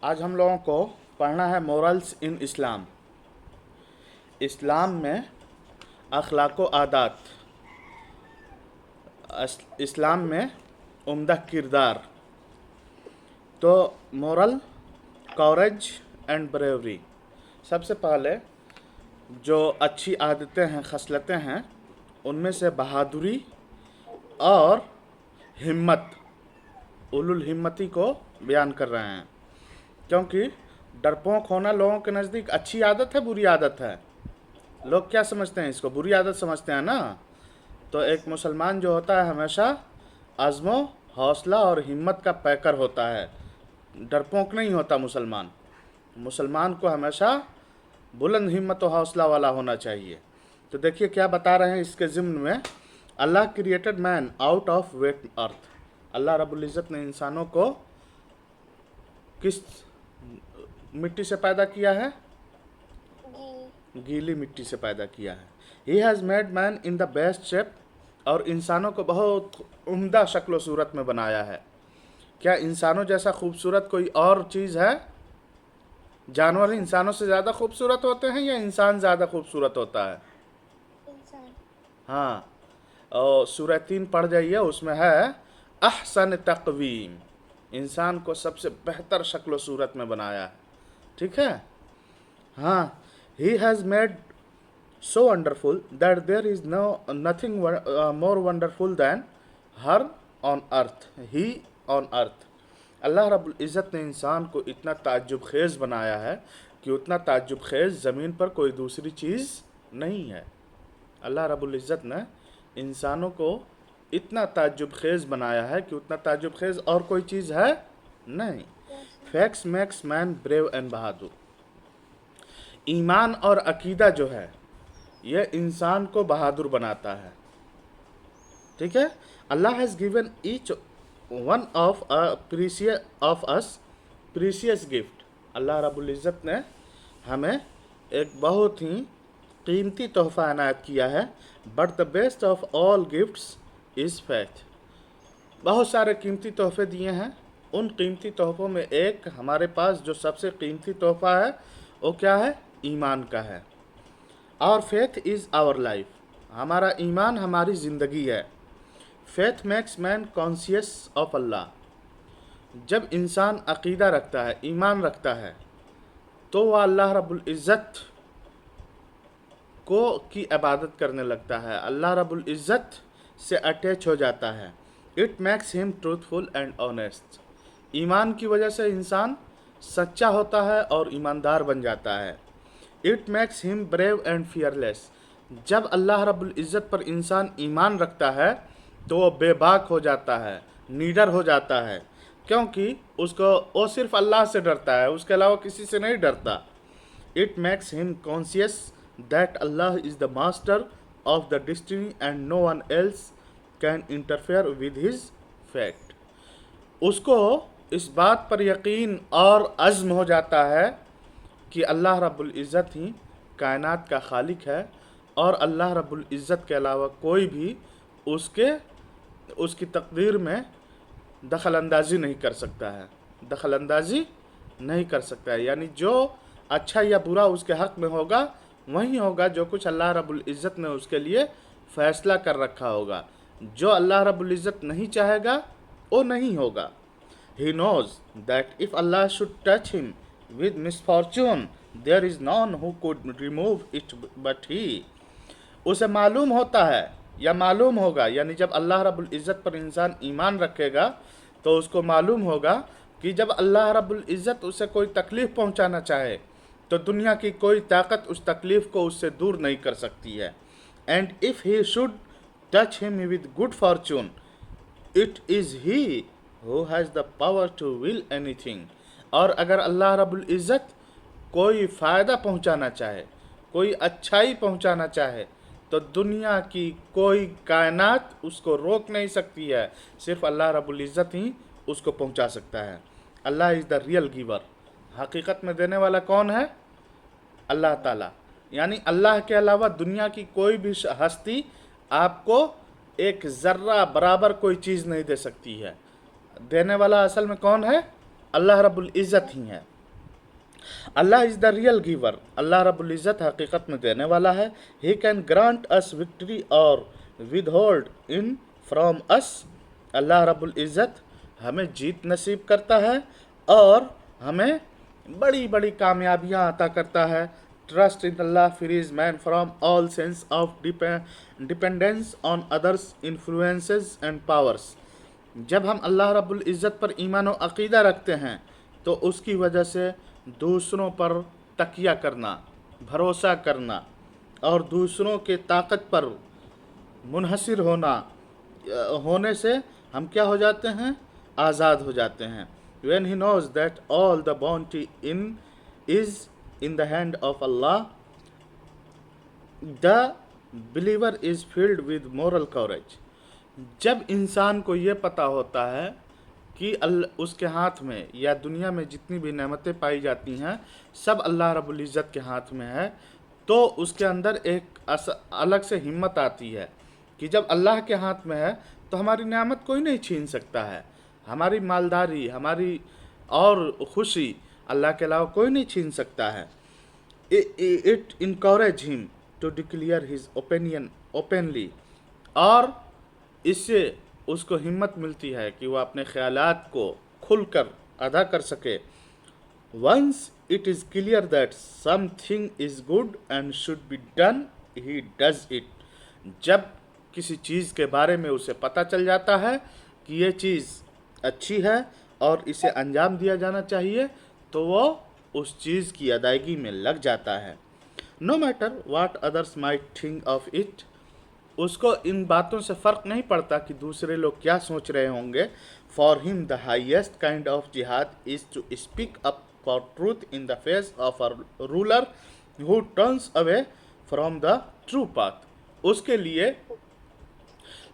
आज हम लोगों को पढ़ना है मोरल्स इन इस्लाम। इस्लाम में अखलाक व आदात, इस्लाम में उम्दा किरदार। तो मोरल, कॉरेज एंड ब्रेवरी। सबसे पहले जो अच्छी आदतें हैं, खसलतें हैं, उनमें से बहादुरी और हिम्मत, उलुल हिम्मती को बयान कर रहे हैं। क्योंकि डरपोक होना लोगों के नज़दीक अच्छी आदत है, बुरी आदत है। लोग क्या समझते हैं? इसको बुरी आदत समझते हैं ना। तो एक मुसलमान जो होता है हमेशा अज़्म, हौसला और हिम्मत का पैकर होता है, डरपोक नहीं होता मुसलमान। मुसलमान को हमेशा बुलंद हिम्मत और हौसला वाला होना चाहिए। तो देखिए क्या बता रहे हैं इसके ज़िम्न में। Allah created man out of wet earth. Allah रब्बुल इज़्ज़त ने इंसानों को किस मिट्टी से पैदा किया है? गीली मिट्टी से पैदा किया है। He has made man in the best shape. और इंसानों को बहुत उम्दा शक्ल सूरत में बनाया है। क्या इंसानों जैसा खूबसूरत कोई और चीज़ है? जानवर इंसानों से ज़्यादा खूबसूरत होते हैं या इंसान ज़्यादा खूबसूरत होता है? इंसान। हाँ, और सूरह 3 पढ़ जाइए, उसमें है अहसन तक़वीम। इंसान को सबसे बेहतर शक्ल सूरत में बनाया है। ठीक है। हाँ, he has made so wonderful that there is nothing more wonderful than her on earth, he on earth। अल्लाह रब्बुल इज़्ज़त ने इंसान को इतना ताज्जुब खेज़ बनाया है कि उतना ताज्जुब खेज़ ज़मीन पर कोई दूसरी चीज़ नहीं है। अल्लाह रब्बुल इज़्ज़त ने इंसानों को इतना ताज्जुब खेज़ बनाया है कि उतना ताज्जुब खेज़ और कोई चीज़ है नहीं। Facts makes man brave and बहादुर। ईमान और अकीदा जो है यह इंसान को बहादुर बनाता है। ठीक है। Allah has given each one of us precious gift. Allah रब्बुल इज़्ज़त ने हमें एक बहुत ही कीमती तोहफ़ा इनायत किया है। But the best of all gifts is faith. बहुत सारे कीमती तोहफ़े दिए हैं। उन कीमती तोहफ़ों में एक हमारे पास जो सबसे कीमती तोहफ़ा है वो क्या है? ईमान का है। और फेथ इज़ आवर लाइफ। हमारा ईमान हमारी ज़िंदगी है। Faith makes man conscious of Allah. जब इंसान अकीदा रखता है, ईमान रखता है, तो वह अल्लाह रब्बुल इज़्ज़त को की इबादत करने लगता है, अल्लाह रब्बुल इज़्ज़त से अटैच हो जाता है। It makes him truthful and honest. ईमान की वजह से इंसान सच्चा होता है और ईमानदार बन जाता है। It makes him brave and fearless. जब अल्लाह रब्बुल इज़्ज़त पर इंसान ईमान रखता है तो वो बेबाक हो जाता है, नीडर हो जाता है, क्योंकि वो सिर्फ अल्लाह से डरता है, उसके अलावा किसी से नहीं डरता। It makes him conscious that Allah is the master of the destiny and no one else can interfere with his fact. उसको इस बात पर यकीन और अज़्म हो जाता है कि अल्लाह रब्बुल इज़्ज़त ही कायनात का खालिक है और अल्लाह रब्बुल इज़्ज़त के अलावा कोई भी उसकी तकदीर में दखल अंदाज़ी नहीं कर सकता है, दखल अंदाज़ी नहीं कर सकता है। यानी जो अच्छा या बुरा उसके हक़ में होगा वही होगा जो कुछ अल्लाह रब्बुल इज़्ज़त ने उसके लिए फ़ैसला कर रखा होगा। जो अल्लाह रब्बुल इज़्ज़त नहीं चाहेगा वो नहीं होगा। He knows that if Allah should touch him with misfortune, there is none who could remove it but he। उसे मालूम होता है या मालूम होगा, यानी जब अल्लाह रब्बुल इज़्ज़त पर इंसान ईमान रखेगा तो उसको मालूम होगा कि जब अल्लाह रब्बुल इज़्ज़त उसे कोई तकलीफ़ पहुंचाना चाहे तो दुनिया की कोई ताकत उस तकलीफ़ को उससे दूर नहीं कर सकती है। And if he should touch him with good Fortune, it is he who has the power to will anything। और अगर अल्लाह रब्बुल इज़्ज़त कोई फ़ायदा पहुंचाना चाहे, कोई अच्छाई पहुंचाना चाहे, तो दुनिया की कोई कायनात उसको रोक नहीं सकती है। सिर्फ अल्लाह रब्बुल इज़्ज़त ही उसको पहुंचा सकता है। Allah is the real giver. हकीकत में देने वाला कौन है? अल्लाह ताला। यानी अल्लाह के अलावा दुनिया की कोई भी हस्ती आपको एक ज़र्रा बराबर कोई चीज़ नहीं दे सकती है। देने वाला असल में कौन है? अल्लाह रब्बुल इज़्ज़त ही है। Allah is the real giver, अल्लाह रब्बुल इज़्ज़त हकीकत में देने वाला है। He can grant us victory और विदहोल्ड इन फ्रॉम अस, अल्लाह रब्बुल इज़्ज़त हमें जीत नसीब करता है और हमें बड़ी बड़ी कामयाबियाँ अता करता है। Trust in Allah frees man from all sense of dependence on others influences and powers. जब हम अल्लाह रब्बुल इज़्ज़त पर ईमान और अक़ीदा रखते हैं तो उसकी वजह से दूसरों पर तकिया करना, भरोसा करना और दूसरों के ताकत पर मुनहसिर होने से हम क्या हो जाते हैं, आज़ाद हो जाते हैं। When he knows that all the bounty is in the hand of Allah, the believer is filled with moral courage. जब इंसान को ये पता होता है कि उसके हाथ में या दुनिया में जितनी भी नेमतें पाई जाती हैं सब अल्लाह रब्बुल इज़्ज़त के हाथ में है, तो उसके अंदर एक अलग से हिम्मत आती है कि जब अल्लाह के हाथ में है तो हमारी नेमत कोई नहीं छीन सकता है, हमारी मालदारी, हमारी और खुशी अल्लाह के अलावा कोई नहीं छीन सकता है। It encourage him to declare his opinion openly, और इससे उसको हिम्मत मिलती है कि वह अपने ख़यालात को खुलकर अदा कर सके। Once it is clear that something is good and should be done, he does it. जब किसी चीज़ के बारे में उसे पता चल जाता है कि ये चीज़ अच्छी है और इसे अंजाम दिया जाना चाहिए, तो वो उस चीज़ की अदायगी में लग जाता है। No matter what others might think of it, उसको इन बातों से फ़र्क नहीं पड़ता कि दूसरे लोग क्या सोच रहे होंगे। For him the highest kind of jihad is to speak up for truth in the face of a ruler who turns away from the true path. उसके लिए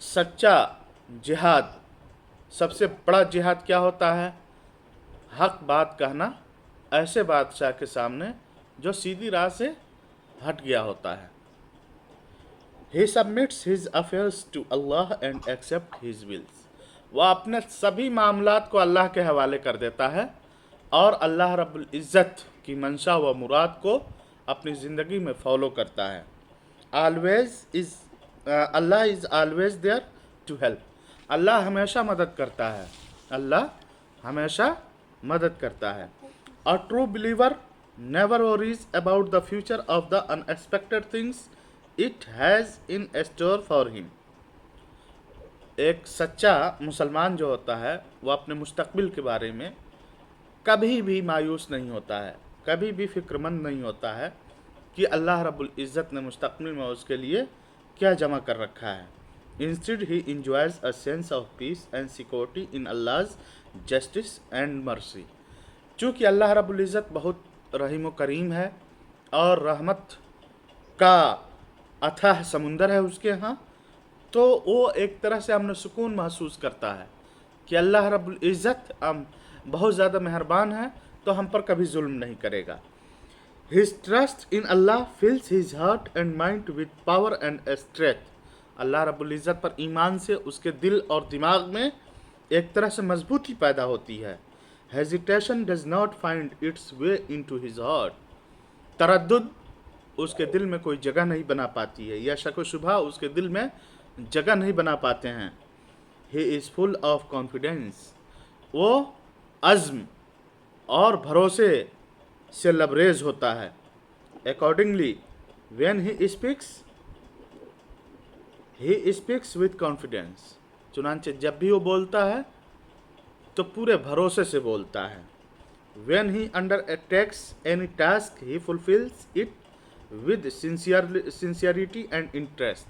सच्चा जिहाद, सबसे बड़ा जिहाद क्या होता है? हक बात कहना ऐसे बादशाह के सामने जो सीधी राह से हट गया होता है। He submits his affairs to Allah and accepts his wills. वह अपने सभी मामलात को अल्लाह के हवाले कर देता है और अल्लाह रब्बुल इज़्ज़त की मंशा व मुराद को अपनी ज़िंदगी में फॉलो करता है। Allah is always there to help, Allah हमेशा मदद करता है, अल्लाह हमेशा मदद करता है। A true believer never worries about the future of the unexpected things it has in store for him. एक सच्चा मुसलमान जो होता है वह अपने मुस्तकबिल के बारे में कभी भी मायूस नहीं होता है, कभी भी फ़िक्रमंद नहीं होता है कि अल्लाह रब्बुल इज़्ज़त ने मुस्तकबिल में उसके लिए क्या जमा कर रखा है। Instead he enjoys a sense of peace and security in Allah's justice and mercy. चूँकि अल्लाह रब्बुल इज़्ज़त बहुत रहीम व करीम है और रहमत का अथाह समुंदर है उसके यहाँ, तो वो एक तरह से हमने सुकून महसूस करता है कि अल्लाह रब्बुल इज़्ज़त बहुत ज़्यादा मेहरबान है, तो हम पर कभी जुल्म नहीं करेगा। His trust in Allah fills his heart and mind with power and strength. Allah रब्बुल इज़्ज़त पर ईमान से उसके दिल और दिमाग में एक तरह से मजबूती पैदा होती है। Hesitation does not find its way into his heart, तरद्दुद उसके दिल में कोई जगह नहीं बना पाती है, या शक व शुबहा उसके दिल में जगह नहीं बना पाते हैं। He is full of confidence, वो अज़्म और भरोसे से लबरेज होता है। Accordingly when he speaks with confidence, चुनांचे जब भी वो बोलता है तो पूरे भरोसे से बोलता है। When he undertakes any task he fulfils it with sincerity and interest,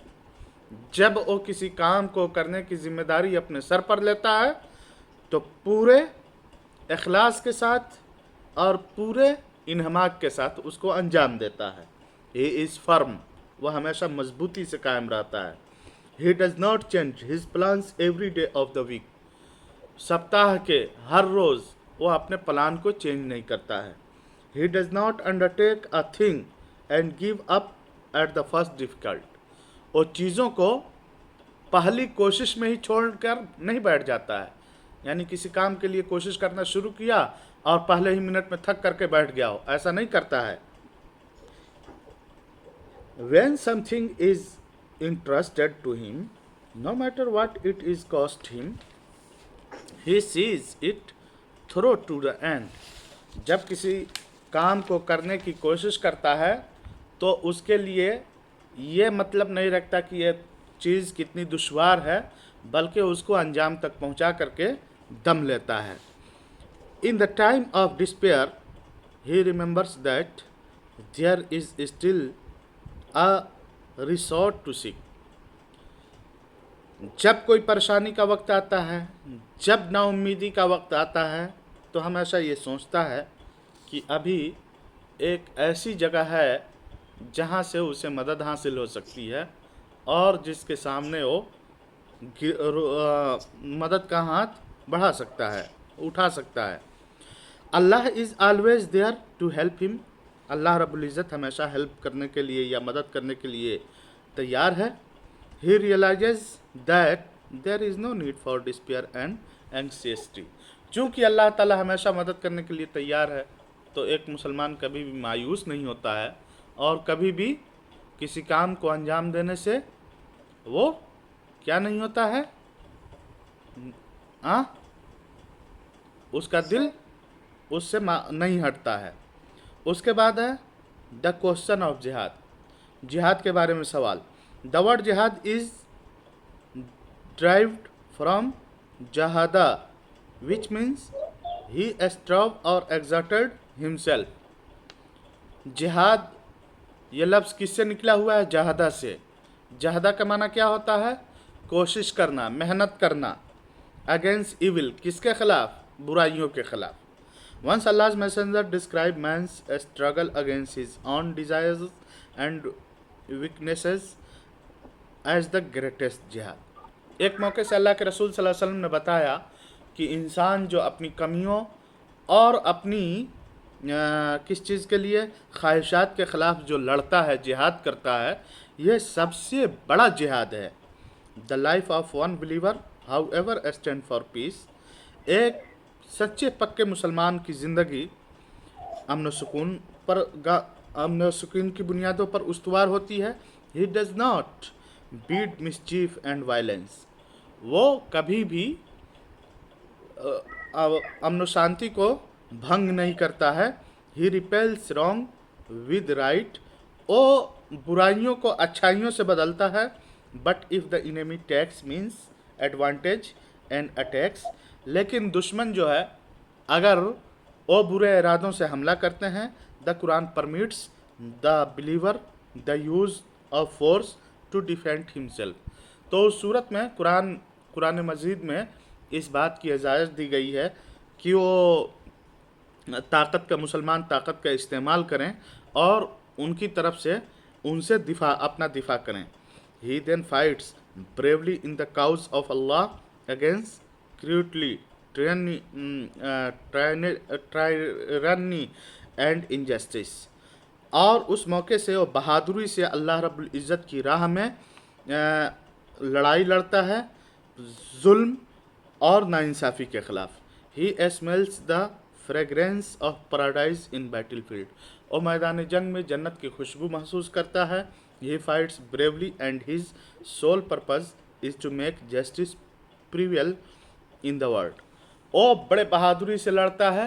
जब वो किसी काम को करने की जिम्मेदारी अपने सर पर लेता है तो पूरे इखलास के साथ और पूरे इन्हमाक के साथ उसको अंजाम देता है। ही इज़ फर्म, वह हमेशा मजबूती से कायम रहता है। He does not change his plans every day of the week, सप्ताह के हर रोज़ वो अपने प्लान को चेंज नहीं करता है। He does not undertake a thing and give up at the first difficult, वो चीज़ों को पहली कोशिश में ही छोड़कर नहीं बैठ जाता है, यानी किसी काम के लिए कोशिश करना शुरू किया और पहले ही मिनट में थक करके बैठ गया हो, ऐसा नहीं करता है। When something is entrusted to him, no matter what it is cost him, he sees it through to the end. जब किसी काम को करने की कोशिश करता है तो उसके लिए ये मतलब नहीं रखता कि ये चीज़ कितनी दुश्वार है, बल्कि उसको अंजाम तक पहुंचा करके दम लेता है। In the time of despair, he remembers that there is still a resort to seek. जब कोई परेशानी का वक्त आता है, जब नाउम्मीदी का वक्त आता है, तो हमेशा ये सोचता है कि अभी एक ऐसी जगह है जहाँ से उसे मदद हासिल हो सकती है और जिसके सामने वो मदद का हाथ बढ़ा सकता है, उठा सकता है। Allah is always there to help him. Allah रब्बुल इज़्ज़त हमेशा हेल्प करने के लिए या मदद करने के लिए तैयार है। He realises that there is no need for despair and anxiety. चूँकि अल्लाह ताला हमेशा मदद करने के लिए तैयार है, तो एक मुसलमान कभी भी मायूस नहीं होता है और कभी भी किसी काम को अंजाम देने से वो क्या नहीं होता है, उसका दिल उससे नहीं हटता है। उसके बाद है द क्वेश्चन ऑफ जिहाद। जिहाद के बारे में सवाल। The word jihad is derived from jahada which means he strove और एक्सर्टेड हिमसेल्फ। जिहाद ये लफ्ज़ किससे निकला हुआ है? जहादा से। जहादा का माना क्या होता है? कोशिश करना, मेहनत करना। अगेंस्ट इविल, किसके खिलाफ? बुराइयों के खिलाफ। Once Allah's messenger described man's struggle against his own desires and weaknesses as the greatest jihad। एक मौके से अल्लाह के रसूल सल्लल्लाहु अलैहि वसल्लम ने बताया कि इंसान जो अपनी कमियों और अपनी किस चीज़ के लिए, ख्वाहिशात के ख़िलाफ़ जो लड़ता है, जिहाद करता है, यह सबसे बड़ा जिहाद है। The life of one believer how ever stand for piece. एक सच्चे पक्के मुसलमान की ज़िंदगी अमन सुकून की बुनियादों पर उस्तवार होती है। He does not beat mischief and violence. वो कभी भी अमन शांति को भंग नहीं करता है। ही रिपेल्स रॉन्ग विद राइट। वो बुराइयों को अच्छाइयों से बदलता है। But if the enemy tax means advantage and attacks. लेकिन दुश्मन जो है, अगर वो बुरे इरादों से हमला करते हैं, the Quran permits the believer the use of force to defend himself. तो उस सूरत में कुरान मजीद में इस बात की इजाज़त दी गई है कि वो मुसलमान ताकत का इस्तेमाल करें और उनकी तरफ से उनसे अपना दिफा करें। He then fights bravely in the cause of Allah against cruelty tyranny and injustice. और उस मौके से वो बहादुरी से अल्लाह रब्बुल इज़्ज़त की राह में लड़ाई लड़ता है, जुल्म और नाइंसाफ़ी के ख़िलाफ़। He smells the fragrance of paradise in battle field. और मैदान जंग में जन्नत की खुशबू महसूस करता है। He fights bravely and his sole purpose is to make justice prevail in the world. वो बड़े बहादुरी से लड़ता है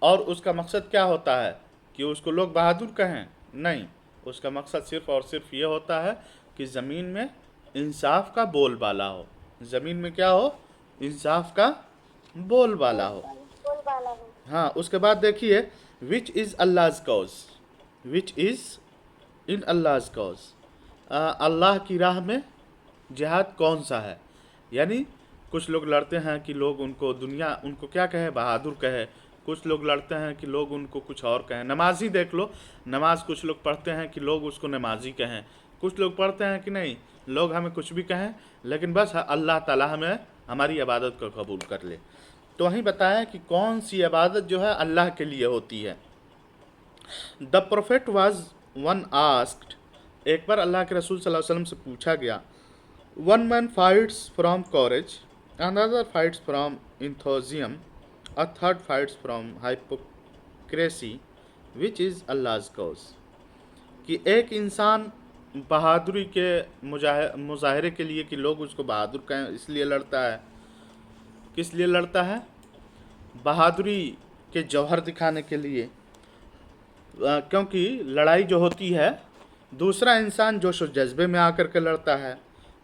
और उसका मकसद क्या होता है कि उसको लोग बहादुर कहें? नहीं, उसका मकसद सिर्फ़ और सिर्फ ये होता है कि ज़मीन में इंसाफ का बोलबाला हो। ज़मीन में क्या हो? इंसाफ का बोलबाला हो। हाँ, उसके बाद देखिए which is Allah's cause. Which is in Allah's cause. Allah की राह में जिहाद कौन सा है? यानी कुछ लोग लड़ते हैं कि लोग उनको क्या कहे? बहादुर कहे। कुछ लोग लड़ते हैं कि लोग उनको कुछ और कहें। नमाजी देख लो, नमाज कुछ लोग पढ़ते हैं कि लोग उसको नमाजी कहें। कुछ लोग पढ़ते हैं कि नहीं, लोग हमें कुछ भी कहें, लेकिन बस अल्लाह ताला हमें हमारी इबादत को कबूल कर ले। तो वहीं बताया कि कौन सी इबादत जो है अल्लाह के लिए होती है। The prophet was one asked. एक बार अल्लाह के रसूल सल्लल्लाहु अलैहि वसल्लम से पूछा गया, one man fights from courage another fights from enthusiasm, a third fights from hypocrisy, which is Allah's cause. کہ ایک انسان بہادری کے مظاہرے کے لیے کہ لوگ اس کو بہادر کہیں اس لیے لڑتا ہے. کس لیے لڑتا ہے؟ بہادری کے جوہر دکھانے کے لیے. کیونکہ لڑائی جو ہوتی ہے دوسرا انسان جوش و جذبے میں آ کر کے لڑتا ہے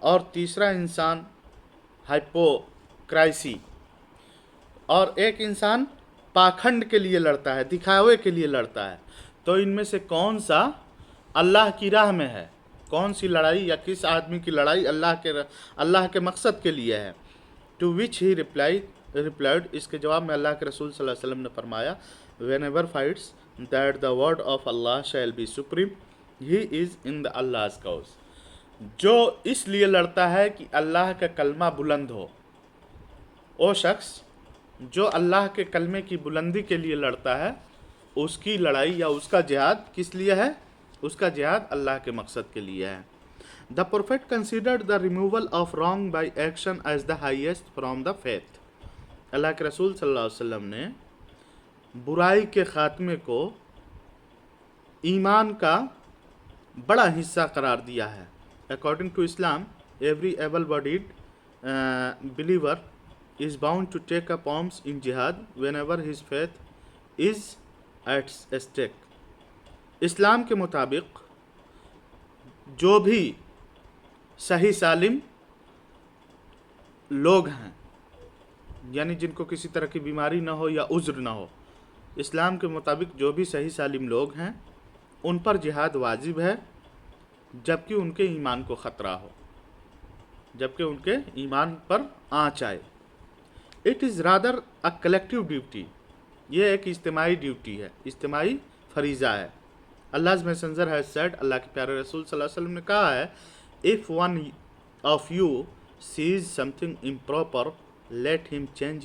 اور تیسرا انسان ہائپوکرائسی، اور ایک انسان پاکھنڈ کے لیے لڑتا ہے، دکھاوے کے لیے لڑتا ہے. تو ان میں سے کون سا اللہ کی راہ میں ہے؟ کون سی لڑائی یا کس آدمی کی لڑائی اللہ کے مقصد کے لیے ہے؟ ٹو وچ ہی ریپلائڈ، اس کے جواب میں اللہ کے رسول صلی اللہ علیہ وسلم نے فرمایا when ever fights that the word of Allah shall be supreme he is in the Allah's cause. جو اس لیے لڑتا ہے کہ اللہ کا کلمہ بلند ہو، وہ شخص جو اللہ کے کلمے کی بلندی کے لیے لڑتا ہے، اس کی لڑائی یا اس کا جہاد کس لیے ہے؟ اس کا جہاد اللہ کے مقصد کے لیے ہے. The Prophet considered the removal of wrong by action as the highest from the faith. اللہ کے رسول صلی اللہ علیہ وسلم نے برائی کے خاتمے کو ایمان کا بڑا حصہ قرار دیا ہے. According to Islam, every able-bodied believer is bound to take up arms in jihad whenever his faith is at stake. اسلام کے مطابق جو بھی صحیح سالم لوگ ہیں، یعنی جن کو کسی طرح کی بیماری نہ ہو یا عذر نہ ہو، اسلام کے مطابق جو بھی صحیح سالم لوگ ہیں ان پر جہاد واجب ہے جبکہ ان کے ایمان کو خطرہ ہو، جبکہ ان کے ایمان پر آنچ آئے. It is rather a collective duty, یہ ایک اجتماعی ڈیوٹی ہے، اجتماعی فریضہ ہے. Allah's messenger has said، اللہ کے پیارے رسول صلی اللہ علیہ وسلم نے کہا ہے if one of you sees something improper let him change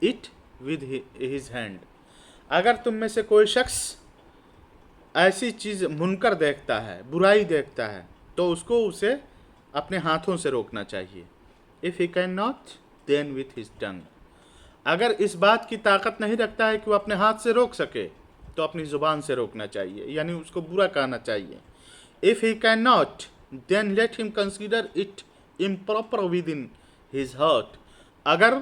it with his hand. اگر تم میں سے کوئی شخص ایسی چیز منکر دیکھتا ہے، برائی دیکھتا ہے، تو اس کو اسے اپنے ہاتھوں سے روکنا چاہیے. if he cannot then with his tongue. اگر اس بات کی طاقت نہیں رکھتا ہے کہ وہ اپنے ہاتھ سے روک سکے تو اپنی زبان سے روکنا چاہیے، یعنی اس کو برا کہنا چاہیے. if he cannot then let him consider it improper within his heart. اگر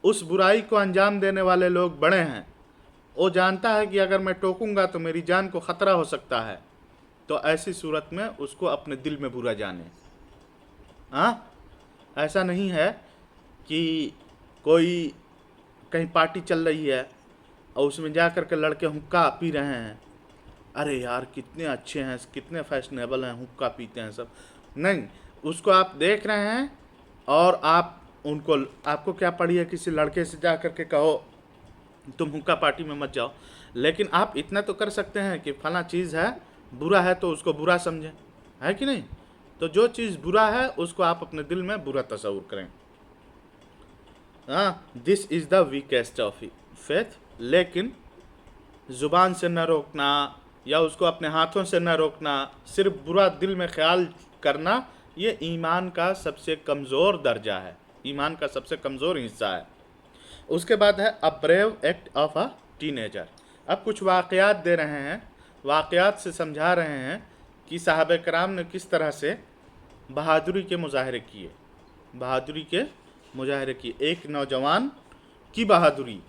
اس برائی کو انجام دینے والے لوگ بڑے ہیں، وہ جانتا ہے کہ اگر میں ٹوکوں گا تو میری جان کو خطرہ ہو سکتا ہے، تو ایسی صورت میں اس کو اپنے دل میں برا جانے. ایسا نہیں ہے کہ کوئی کہیں پارٹی چل رہی ہے اور اس میں جا کر کے لڑکے حقہ پی رہے ہیں، ارے یار کتنے اچھے ہیں، کتنے فیشنیبل ہیں، حقہ پیتے ہیں سب. نہیں، اس کو آپ دیکھ رہے ہیں اور آپ کو کیا پڑی ہے کسی لڑکے سے جا کر کے کہو تم حقہ پارٹی میں مت جاؤ، لیکن آپ اتنا تو کر سکتے ہیں کہ فلاں چیز ہے، برا ہے تو اس کو برا سمجھیں، ہے کہ نہیں؟ تو جو چیز برا ہے اس کو آپ اپنے دل میں برا تصور کریں. دس از دا ویکیسٹ آف فیتھ. لیکن زبان سے نہ روکنا یا اس کو اپنے ہاتھوں سے نہ روکنا، صرف برا دل میں خیال کرنا، یہ ایمان کا سب سے کمزور درجہ ہے، ایمان کا سب سے کمزور حصہ ہے. اس کے بعد ہے a brave act of a teenager. اب کچھ واقعات دے رہے ہیں، واقعات سے سمجھا رہے ہیں کہ صحابہ کرام نے کس طرح سے بہادری کے مظاہرے کیے، بہادری کے مظاہرے کیے. ایک نوجوان کی بہادری.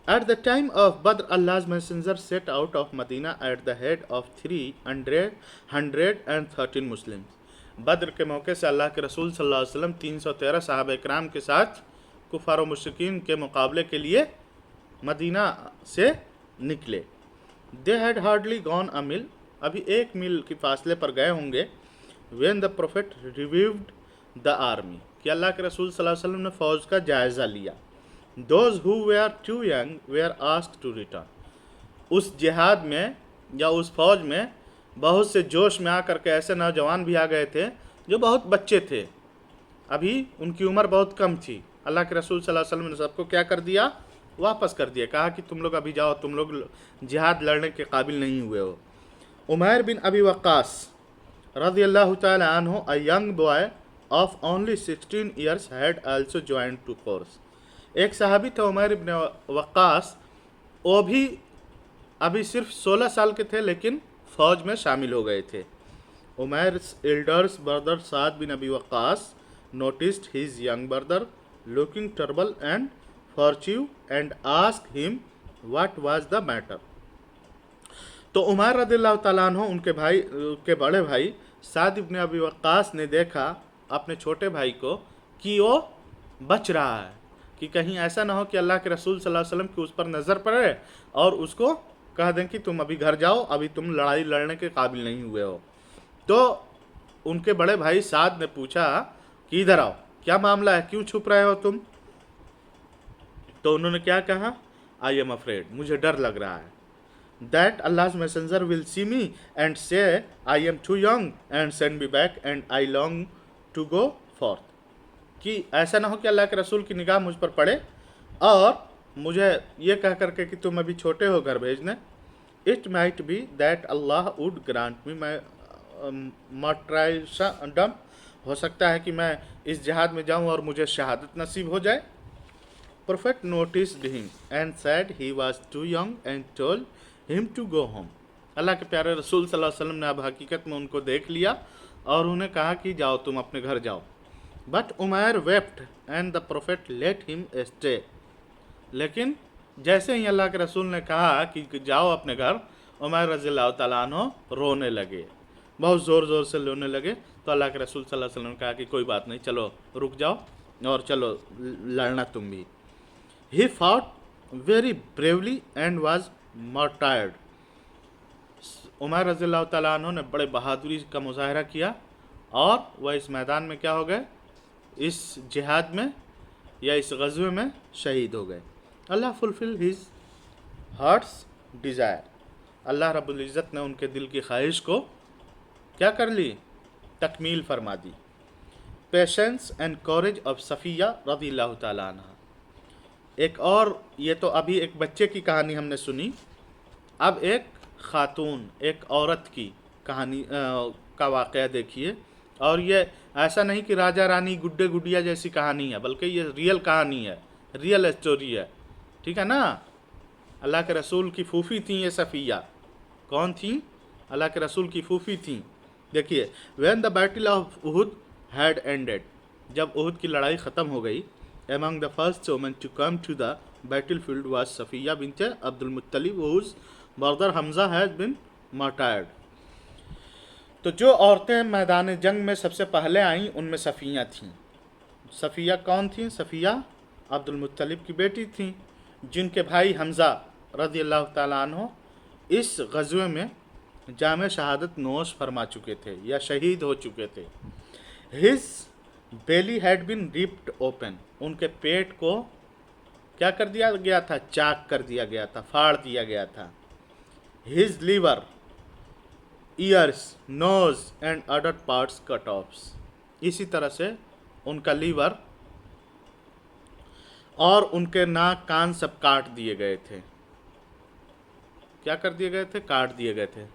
At the time of Badr, Allah's messenger set out of Medina at the head of 313 Muslims. بدر کے موقع سے اللہ کے رسول صلی اللہ علیہ وسلم 313 صحابہ کرام کے ساتھ کفار و مشرکین کے مقابلے کے لیے مدینہ سے نکلے. They had hardly gone a mile. ابھی 1 میل کی فاصلے پر گئے ہوں گے. When the Prophet reviewed the army. کہ اللہ کے رسول صلی اللہ علیہ وسلم نے فوج کا جائزہ لیا. Those who were too young were asked to return. اس جہاد میں یا اس فوج میں بہت سے جوش میں آ کر کے ایسے نوجوان بھی آ گئے تھے جو بہت بچے تھے، ابھی ان کی عمر بہت کم تھی. اللہ کے رسول صلی اللہ علیہ وسلم نے سب کو کیا کر دیا؟ واپس کر دیا. کہا کہ تم لوگ ابھی جاؤ، تم لوگ جہاد لڑنے کے قابل نہیں ہوئے ہو. عمیر بن ابی وقاص رضی اللہ تعالی عنہ, a young boy of only 16 years had also joined to course. एक सहाबी थे उमर इब्न वक्कास, वो भी अभी सिर्फ 16 साल के थे लेकिन फौज में शामिल हो गए थे. Umair's eldest brother Saad bin Abi Waqqas noticed his young brother looking troubled and furtive and asked him what was the matter. तो उमर रज़ियल्लाहु ताला अन्हु उनके भाई के बड़े भाई साद इब्न अबी वक्कास ने देखा अपने छोटे भाई को कि वो बच रहा है, कि कहीं ऐसा ना हो कि अल्लाह के रसूल सल्लल्लाहु अलैहि वसल्लम की उस पर नज़र पड़े और उसको कह दें कि तुम अभी घर जाओ, अभी तुम लड़ाई लड़ने के काबिल नहीं हुए हो. तो उनके बड़े भाई साद ने पूछा कि इधर आओ, क्या मामला है, क्यों छुप रहे हो तुम. तो उन्होंने क्या कहा, आई एम अफ्रेड, मुझे डर लग रहा है, that Allah's messenger will see me and say I am too young and send me back and I long to go forth. कि ऐसा ना हो कि अल्लाह के रसूल की निगाह मुझ पर पड़े और मुझे ये कह करके कि तुम अभी छोटे हो घर भेजने. It might be that Allah would grant me my martyrdom. हो सकता है कि मैं इस जिहाद में जाऊं और मुझे शहादत नसीब हो जाए. Prophet noticed him and said he was too young and told him to go home. अल्लाह के प्यारे रसूल सल्लल्लाहु अलैहि वसल्लम ने अब हकीकत में उनको देख लिया और उन्हें कहा कि जाओ तुम अपने घर जाओ. But Umair wept and the Prophet let him stay. लेकिन जैसे ही अल्लाह के रसूल ने कहा कि जाओ अपने घर, उमर रज़ियल्लाहु ताला अन्हु रोने लगे, बहुत ज़ोर ज़ोर से रोने लगे. तो अल्लाह के रसूल सल्लल्लाहु अलैहि वसल्लम ने कहा कि कोई बात नहीं, चलो रुक जाओ और चलो लड़ना तुम भी. He fought very bravely and was martyred. Umar रज़ियल्लाहु ताला अन्हु ने बड़े बहादुरी का मुजाहरा किया और वह इस मैदान में क्या हो गए, इस जिहाद में या इस गज़वे में शहीद हो गए. अल्लाह फुलफिल हिज हार्ट्स डिज़ायर. अल्लाह रब्बुल इज़्ज़त ने उनके दिल की ख्वाहिश को क्या कर ली, तकमील फरमा दी. पेशेंस एंड कॉरेज ऑफ सफ़िया रज़ियल्लाहु ताला अन्हा. एक और, ये तो अभी एक बच्चे की कहानी हमने सुनी, अब एक खातून, एक औरत की कहानी का वाक़या देखिए. और ये ऐसा नहीं कि राजा रानी गुड्डे गुडिया जैसी कहानी है, बल्कि ये रियल कहानी है, रियल स्टोरी है. ठीक है ना. अल्लाह के रसूल की फूफी थी ये सफ़िया. कौन थी, अल्लाह के रसूल की फूफी थी. देखिए, when the battle of उहुद had ended, जब उहुद की लड़ाई ख़त्म हो गई, among the first women to come to the battlefield was Safiya bint Abdul Muttalib, whose brother Hamza had been martyred. तो जो औरतें मैदान जंग में सबसे पहले आईं उनमें सफ़िया थीं. सफ़िया कौन थीं, सफ़िया अब्दुल मुत्तलिब की बेटी थीं, जिनके भाई हमज़ा रज़ियल्लाहु ताला अन्हु इस ग़ज़वे में जाम शहादत नोश फरमा चुके थे या शहीद हो चुके थे. His belly had been ripped open, उनके पेट को क्या कर दिया गया था, चाक कर दिया गया था, फाड़ दिया गया था. His liver, ears, nose and other parts cut offs, इसी तरह से उनका लीवर और उनके नाक कान सब काट दिए गए थे. क्या कर दिए गए थे, काट दिए गए थे.